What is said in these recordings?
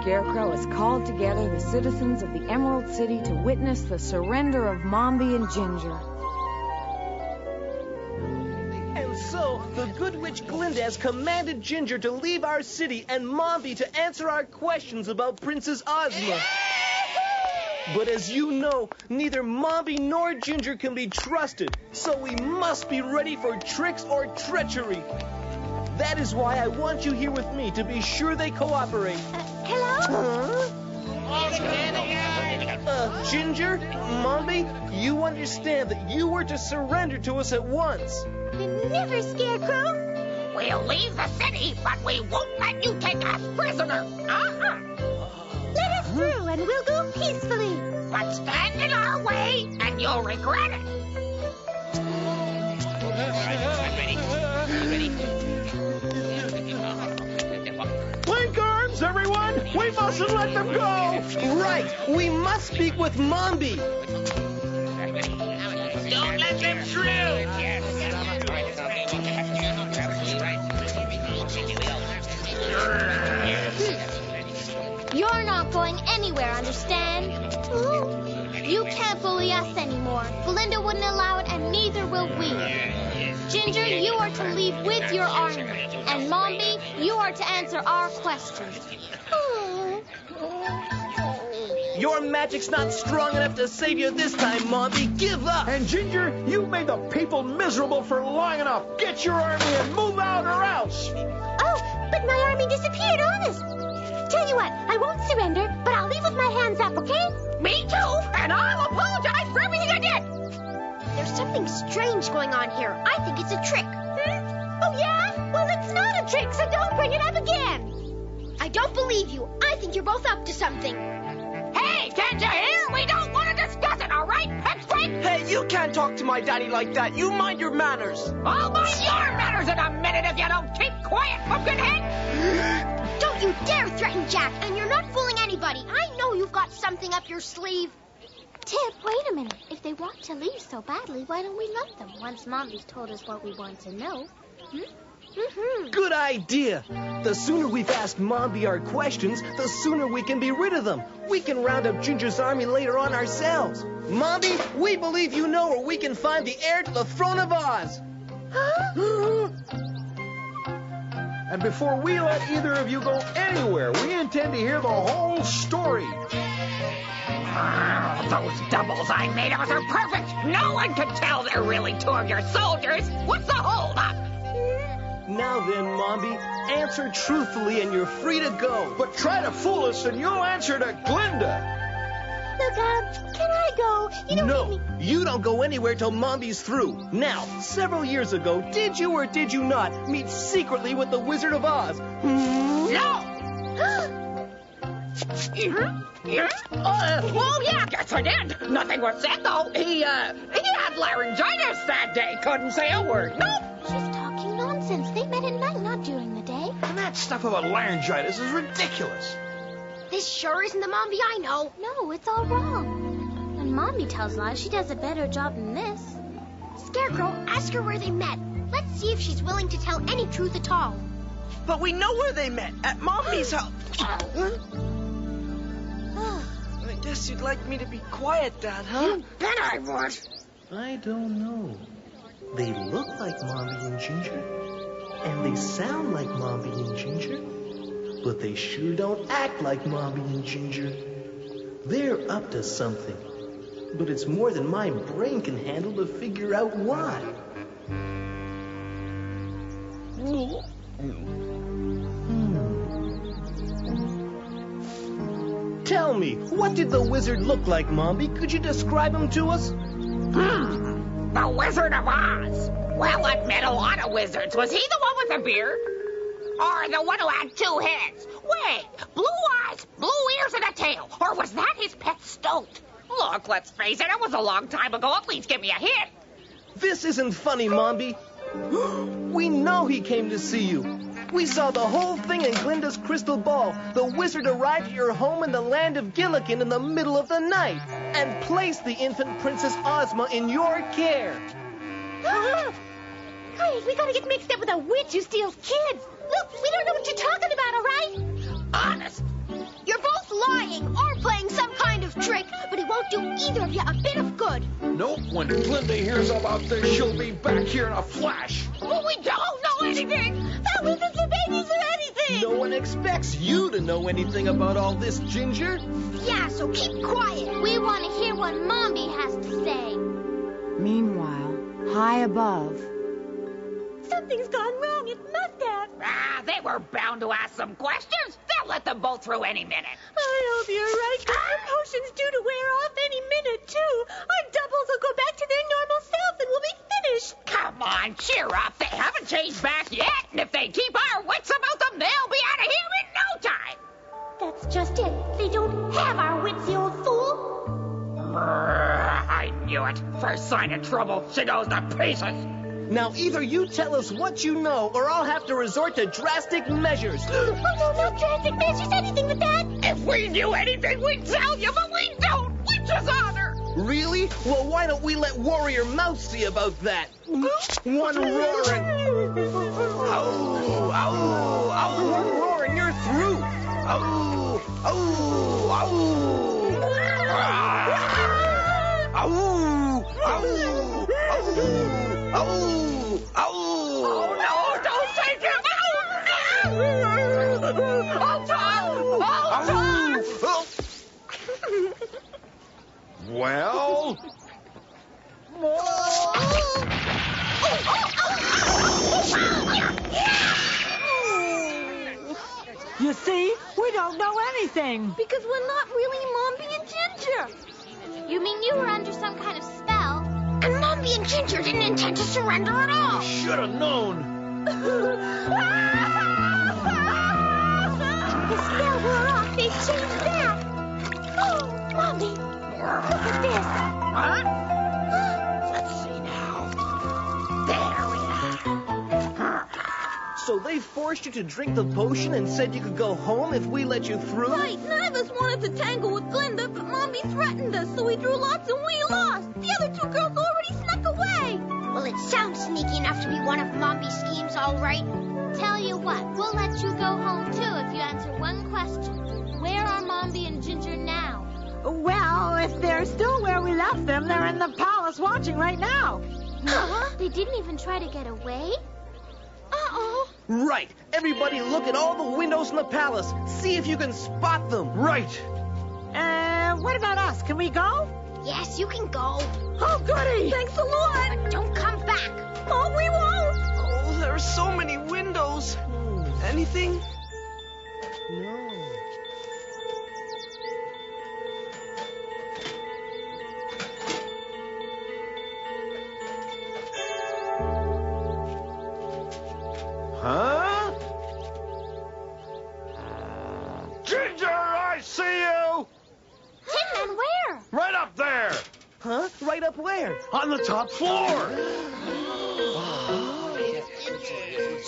Scarecrow has called together the citizens of the Emerald City to witness the surrender of Mombi and Ginger. And so, the good witch Glinda has commanded Ginger to leave our city and Mombi to answer our questions about Princess Ozma. But as you know, neither Mombi nor Ginger can be trusted, so we must be ready for tricks or treachery. That is why I want you here with me to be sure they cooperate. Hello? Ginger, Mombi, you understand that you were to surrender to us at once. Never, Scarecrow. We'll leave the city, but we won't let you take us prisoner. Let us through and we'll go peacefully. But stand in our way and you'll regret it. Link arms, everyone! We mustn't let them go! Right! We must speak with Mombi! Don't let them through! You're not going anywhere, understand? You can't bully us anymore. Glinda wouldn't allow it, and neither will we. Ginger, you are to leave with your army. And Mombi, you are to answer our questions. Your magic's not strong enough to save you this time, Mombi. Give up! And Ginger, you've made the people miserable for long enough. Get your army and move out or else. Oh, but my army disappeared on us. Tell you what, I won't surrender, but I'll leave with my hands up, okay? Me too, and I'll apologize for everything I did. There's something strange going on here. I think it's a trick. Oh, yeah? Well, it's not a trick, so don't bring it up again. I don't believe you. I think you're both up to something. Hey, can't you hear? We don't want to discuss it, all right? That's quick. Hey, you can't talk to my daddy like that. You mind your manners. I'll mind your manners in a minute if you don't keep quiet, Pumpkinhead. Don't you dare threaten Jack, and you're not fooling anybody. I know you've got something up your sleeve. Tip, wait a minute. If they want to leave so badly, why don't we let them once Mombi's told us what we want to know? Good idea. The sooner we've asked Mombi our questions, the sooner we can be rid of them. We can round up Ginger's army later on ourselves. Mombi, we believe you know where we can find the heir to the throne of Oz. And before we let either of you go anywhere, we intend to hear the whole story. Those doubles I made of us are perfect. No one can tell they're really two of your soldiers. What's the holdup? Now then, Mombi, answer truthfully and you're free to go. But try to fool us and you'll answer to Glinda. Look, can I go? You don't No, need me. you don't go anywhere till Mombi's through. Now, several years ago, did you or did you not meet secretly with the Wizard of Oz? No. Oh, yeah, guess I did. Nothing was said, though. He had laryngitis that day. Couldn't say a word. Nope. She's talking nonsense. They met at night, not during the day. And that stuff about laryngitis is ridiculous. This sure isn't the Mombi I know. No, it's all wrong. When Mombi tells lies, she does a better job than this. Scarecrow, ask her where they met. Let's see if she's willing to tell any truth at all. But we know where they met, at Mombi's house. I guess you'd like me to be quiet, Dad, huh? You bet I would. I don't know. They look like Mombi and Ginger, and they sound like Mombi and Ginger, but they sure don't act like Mombi and Ginger. They're up to something, but it's more than my brain can handle to figure out why. Tell me, what did the wizard look like, Mombi? Could you describe him to us? The Wizard of Oz. Well, I've met a lot of wizards. Was he the one with the beard? Or the one who had two heads? Wait, blue eyes, blue ears, and a tail. Or was that his pet stoat? Look, let's face it, it was a long time ago. At least give me a hint. This isn't funny, Mombi. We know he came to see you. We saw the whole thing in Glinda's crystal ball. The wizard arrived at your home in the land of Gillikin in the middle of the night and placed the infant Princess Ozma in your care. Hey, we gotta get mixed up with a witch who steals kids. Look, we don't know what you're talking about, all right? Honest. do either of you a bit of good. Nope, when Glinda hears about this, she'll be back here in a flash. Well, we don't know anything. That was the babies or anything. No one expects you to know anything about all this, Ginger. Yeah, so keep quiet. We want to hear what Mombi has to say. Meanwhile, high above. Something's gone wrong. It must have. They were bound to ask some questions. They'll let them bolt through any minute. I hope you're right, because the potion's due to wear off any minute, too. Our doubles will go back to their normal self, and we'll be finished. Come on, cheer up. They haven't changed back yet, and if they keep our wits about them, they'll be out of here in no time. That's just it. They don't have our wits, you old fool. I knew it. First sign of trouble, she goes to pieces. Now, either you tell us what you know, or I'll have to resort to drastic measures. Oh, no, no drastic measures, anything but that. If we knew anything, we'd tell you, but we don't, which is honor. Really? Well, why don't we let Warrior Mouth see about that? One roaring. Ow, ow, ow. One roaring, you're through. Ow, ow, ow. Ow, ow, ow. Oh! Oh! Oh, no, don't take him out! Oh, Tom! Oh, Tom! Well? You see, we don't know anything. Because we're not really Mombi and Ginger. You mean you were under some kind of spell? And Mombi and Ginger didn't intend to surrender at all. Should have known. The spell wore off. They changed back. Oh, Mombi, look at this. Huh? Let's see now. There we are. So they forced you to drink the potion and said you could go home if we let you through? Right, none of us wanted to tangle with Glinda, but Mombi threatened us, so we drew lots and we lost. The other two girls already snuck away. Well, it sounds sneaky enough to be one of Mombi's schemes, all right. Tell you what, we'll let you go home, too, if you answer one question. Where are Mombi and Ginger now? Well, if they're still where we left them, they're in the palace watching right now. Huh? They didn't even try to get away? Uh-oh. Right. Everybody look at all the windows in the palace. See if you can spot them. Right. What about us? Can we go? Yes, you can go. Oh, goody! Thanks a lot. But don't come back. Oh, we won't. Oh, there are so many windows. Anything? No. Huh? Ginger, I see you! Tin Man, where? Right up there! Huh? Right up where? On the top floor!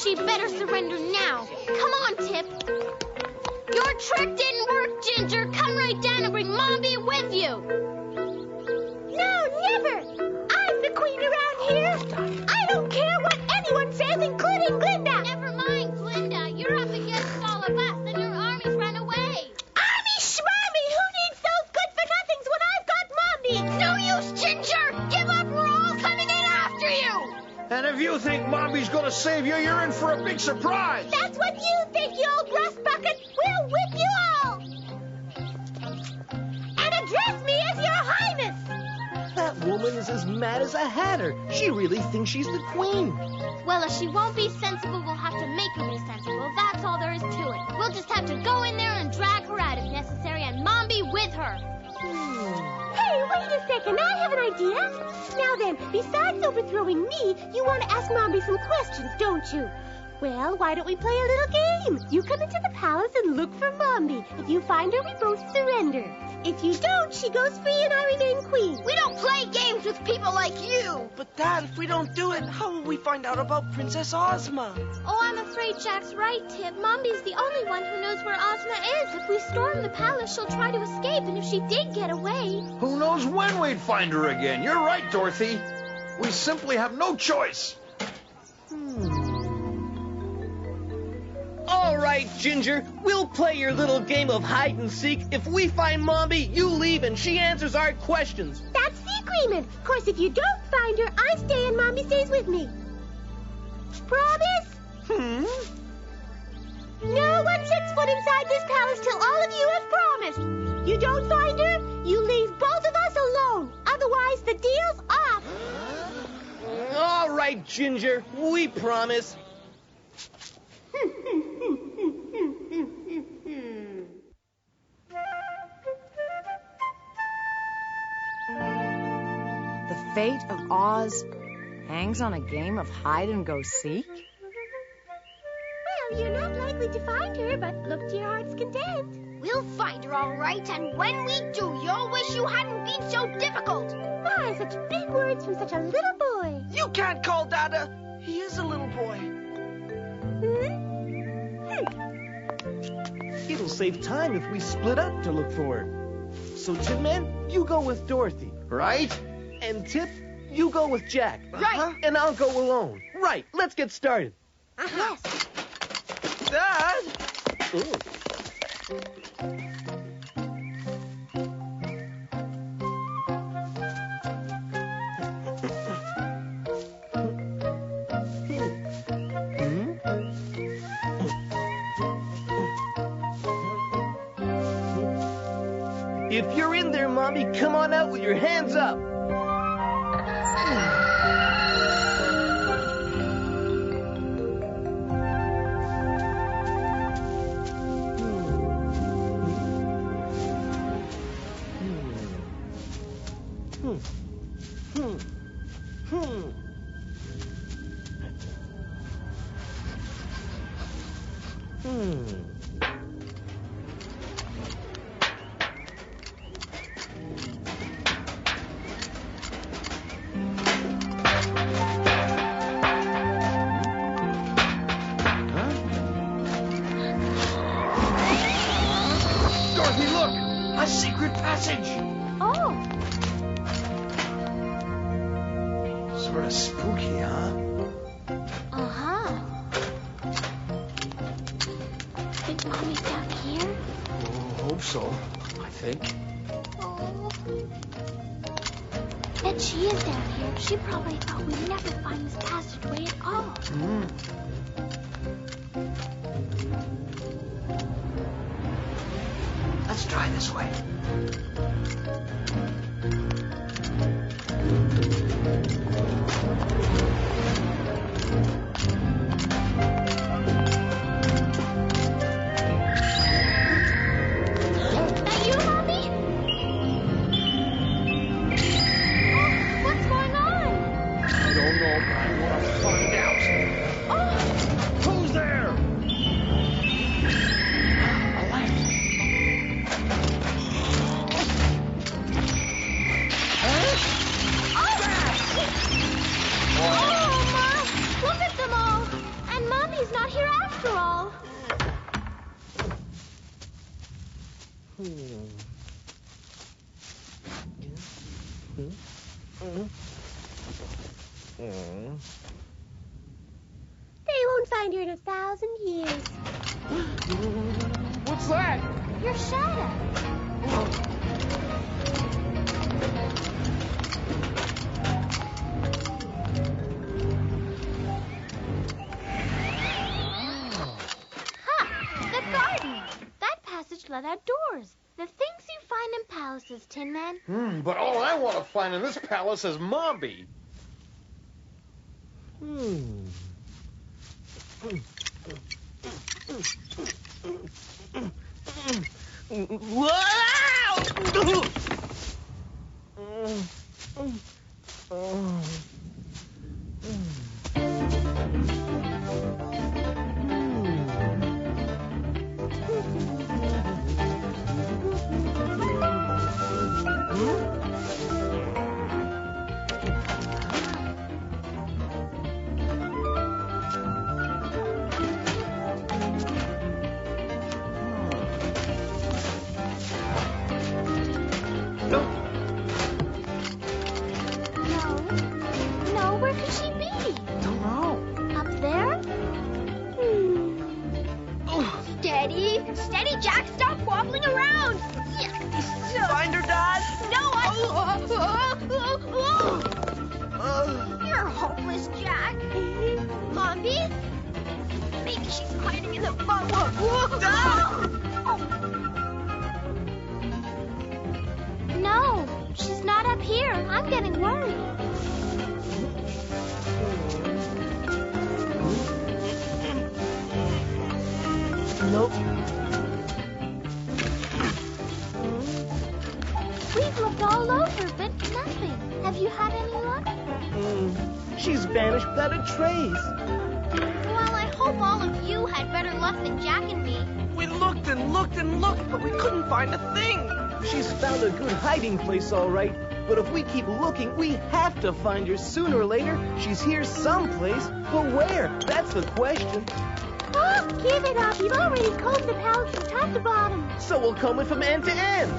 She better surrender now. Come on, Tip. Your trick didn't work, Ginger. Come right down and bring Mombi with you. No, never. I'm the queen around here. I don't care what anyone says, including Glinda. Never mind, Glinda. You're up against all of us, and your army's run away. Army schmarmy! Who needs those good-for-nothings when I've got Mombi? No use, Ginger. Give up. We're all coming in after you. And if you think Mombi's gonna save you, you're in for a big surprise! That's what you think, you old rust bucket. We'll whip you all. And address me as your highness. That woman is as mad as a hatter. She really thinks she's the queen. Well, if she won't be sensible, we'll have to make her be sensible. That's all there is to it. We'll just have to go in there and drag her out if necessary, and Mombi with her. Hey, wait a second. I have an idea. Now then, besides overthrowing me, you want to ask Mombi some questions, don't you? Well, why don't we play a little game? You come into the palace and look for Mombi. If you find her, we both surrender. If you don't, she goes free and I remain queen. We don't play games with people like you. But, Dad, if we don't do it, how will we find out about Princess Ozma? Oh, I'm afraid Jack's right, Tip. Mombi's the only one who knows where Ozma is. If we storm the palace, she'll try to escape, and if she did get away... Who knows when we'd find her again? You're right, Dorothy. We simply have no choice. All All right, Ginger. We'll play your little game of hide and seek. If we find Mombi, you leave and she answers our questions. That's the agreement. Of course, if you don't find her, I stay and Mommy stays with me. Promise? No one sets foot inside this palace till all of you have promised. You don't find her, you leave both of us alone. Otherwise, the deal's off. All right, Ginger. We promise. The fate of Oz hangs on a game of hide-and-go-seek? Well, you're not likely to find her, but look to your heart's content. We'll find her all right, and when we do, you'll wish you hadn't been so difficult. My, such big words from such a little boy. You can't call Dada. He is a little boy. It'll save time if we split up to look for her. So, Tin Man, you go with Dorothy. Right? And Tip, you go with Jack. Right. And I'll go alone. Right. Let's get started. Yes. Dad! Ooh. If you're in there, Mommy, come on out with your hands up. Dorothy, look! A secret passage! Oh, Sort of spooky, huh? uh-huh. Think Mommy's down here? Oh, hope so. I think. Oh. Bet she is down here. She probably thought we'd never find this passageway at all. Let's try this way. That you, Mommy? Oh, what's going on? I don't know, but I want to find out. Oh, Who's there? A light. oh, Ma! Look at them all. And Mommy's not here after all. They won't find her in 1,000 years. What's that? Your shadow. Ha! The garden. That passage led outdoors. The things you find in palaces, Tin Man. But all I want to find in this palace is Mombi. Steady. Steady, Jack. Stop wobbling around. Find her, Dad? No, You're hopeless, Jack. Mombi? Maybe she's hiding in the... No, she's not up here. I'm getting worried. Nope. We've looked all over, but nothing. Have you had any luck? She's vanished without a trace. Well, I hope all of you had better luck than Jack and me. We looked and looked and looked, but we couldn't find a thing. She's found a good hiding place, all right. But if we keep looking, we have to find her sooner or later. She's here someplace. But where? That's the question. Oh, give it up. You've already combed the palace from top to bottom. So we'll comb it from end to end.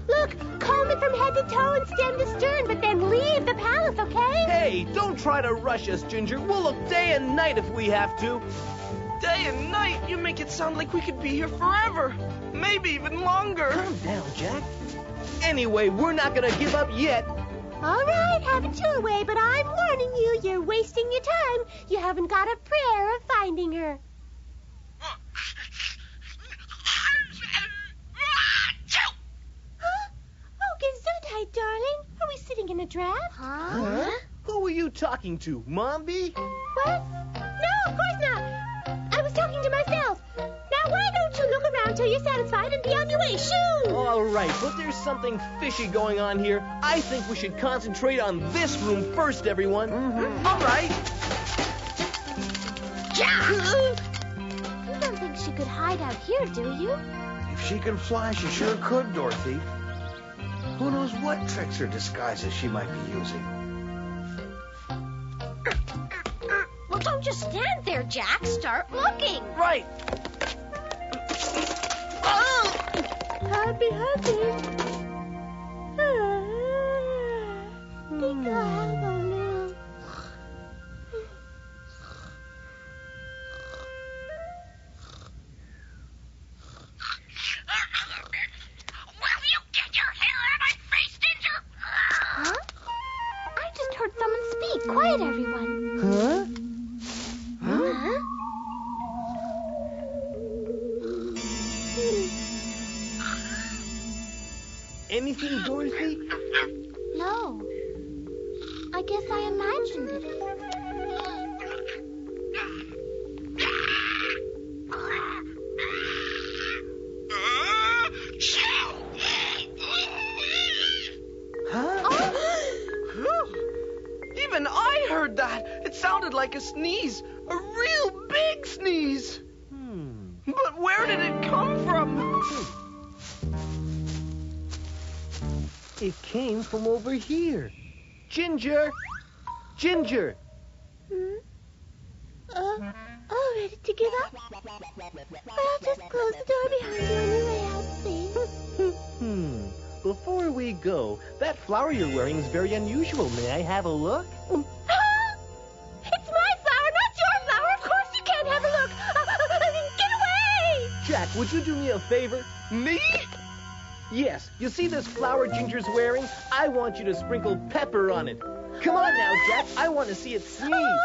Look, comb it from head to toe and stem to stern, but then leave the palace, okay? Hey, don't try to rush us, Ginger. We'll look day and night if we have to. Day and night? You make it sound like we could be here forever. Maybe even longer. Calm down, Jack. Anyway, we're not gonna give up yet. All right, have it your way, but I'm warning you, you're wasting your time. You haven't got a prayer of finding her. Huh? Oh, Gesundheit, darling. Are we sitting in a draft? Huh? Who were you talking to, Mombi? What? No, of course not. I was talking to myself. Now, why don't you look around till you're satisfied and be on your way? Shoo! All right, but there's something fishy going on here. I think we should concentrate on this room first, everyone. All right. Jack! You don't think she could hide out here, do you? If she can fly, she sure could, Dorothy. Who knows what tricks or disguises she might be using? Well, don't just stand there, Jack. Start looking. Right. Happy. Think I'll have a little. Will you get your hair out of my face, Ginger? Huh? I just heard someone speak. Quiet, everyone. Huh? Huh? Anything, Dorothy? No. I guess I imagined it. Even I heard that. It sounded like a sneeze. A real big sneeze. But where did it come from? It came from over here. Ginger! Ginger! Ready to give up? Well, just close the door behind you on your way out, please. Before we go, that flower you're wearing is very unusual. May I have a look? It's my flower, not your flower. Of course you can't have a look. Get away! Jack, would you do me a favor? Me? Yes, you see this flower Ginger's wearing? I want you to sprinkle pepper on it. Come on now, Jack. I want to see it sneeze.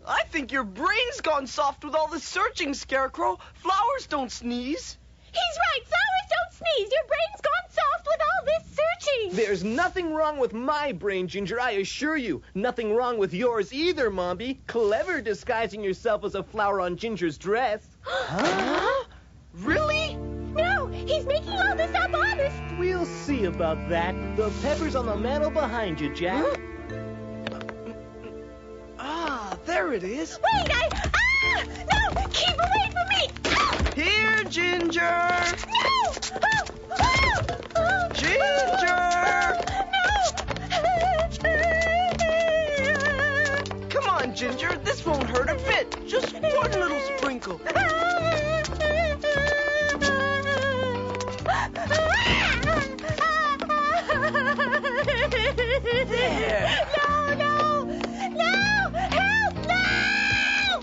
I think your brain's gone soft with all this searching, Scarecrow. Flowers don't sneeze. He's right. Flowers don't sneeze. Your brain's gone soft with all this searching. There's nothing wrong with my brain, Ginger, I assure you. Nothing wrong with yours either, Mombi. Clever disguising yourself as a flower on Ginger's dress. Huh? Really? No, he's making all this up honest. We'll see about that. The pepper's on the mantel behind you, Jack. There it is. Wait, no! Keep away from me! Here, Ginger! No! Ginger! No! Come on, Ginger. This won't hurt a bit. Just one little sprinkle. There. No! Help! No!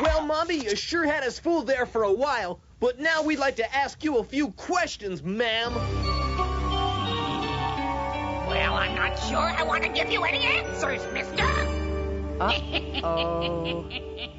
Well, Mombi, you sure had us fooled there for a while, but now we'd like to ask you a few questions, ma'am. Well, I'm not sure I want to give you any answers, mister. Uh-oh.